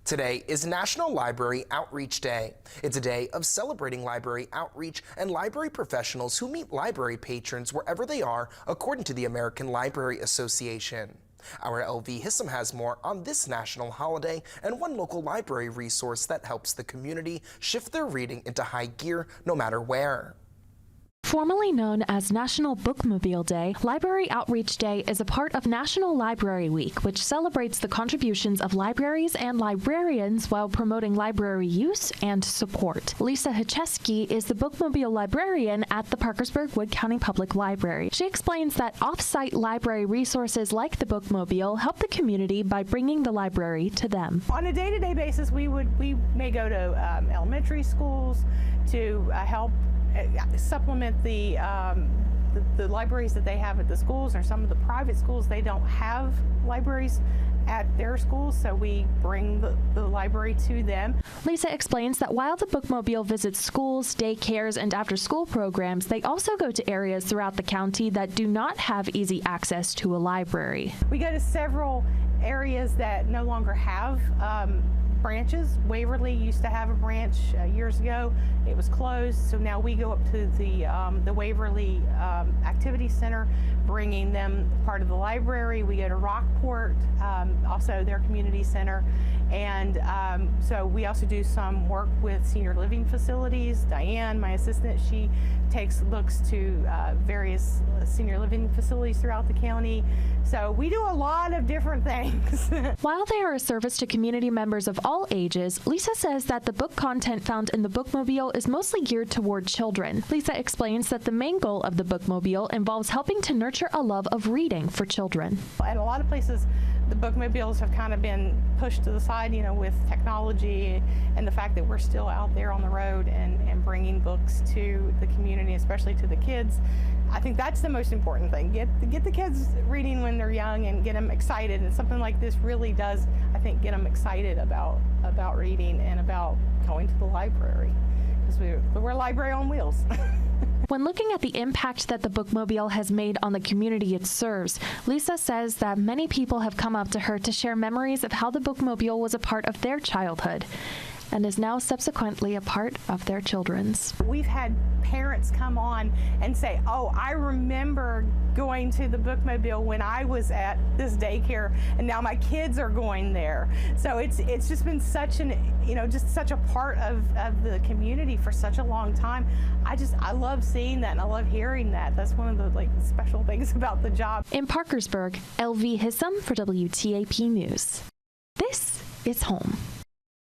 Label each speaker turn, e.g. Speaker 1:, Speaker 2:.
Speaker 1: Today is National Library Outreach Day. It's a day of celebrating library outreach and library professionals who meet library patrons wherever they are, according to the American Library Association. Our LV Hissam has more on this national holiday and one local library resource that helps the community shift their reading into high gear no matter where.
Speaker 2: Formerly known as National Bookmobile Day, Library Outreach Day is a part of National Library Week, which celebrates the contributions of libraries and librarians while promoting library use and support. Lisa Hacheski is the Bookmobile librarian at the Parkersburg Wood County Public Library. She explains that off-site library resources like the Bookmobile help the community by bringing the library to them.
Speaker 3: On a day-to-day basis, we may go to elementary schools to help supplement the libraries that they have at the schools, or some of the private schools, they don't have libraries at their schools, so we bring the library to them.
Speaker 2: Lisa explains that while the Bookmobile visits schools, daycares, and after-school programs, they also go to areas throughout the county that do not have easy access to a library.
Speaker 3: We go to several areas that no longer have branches. Waverly used to have a branch years ago. It was closed, so now we go up to the Waverly Activity Center, bringing them part of the library. We go to Rockport, also their community center, and so we also do some work with senior living facilities. Diane, my assistant, she looks to various senior living facilities throughout the county. So we do a lot of different things.
Speaker 2: While they are a service to community members of all ages, Lisa says that the book content found in the Bookmobile is mostly geared toward children. Lisa explains that the main goal of the Bookmobile involves helping to nurture a love of reading for children.
Speaker 3: At a lot of places, the Bookmobiles have kind of been pushed to the side, with technology and the fact that we're still out there on the road and bringing books to the community, especially to the kids. I think that's the most important thing. Get the kids reading when they're young and get them excited. And something like this really does, I think, get them excited about reading and about going to the library, because we're a library on wheels.
Speaker 2: When looking at the impact that the Bookmobile has made on the community it serves, Lisa says that many people have come up to her to share memories of how the Bookmobile was a part of their childhood and is now subsequently a part of their children's.
Speaker 3: We've had parents come on and say, "Oh, I remember going to the Bookmobile when I was at this daycare, and now my kids are going there." So it's just been such just such a part of the community for such a long time. I love seeing that, and I love hearing that. That's one of the special things about the job.
Speaker 2: In Parkersburg, LV Hissam for WTAP News. This is home.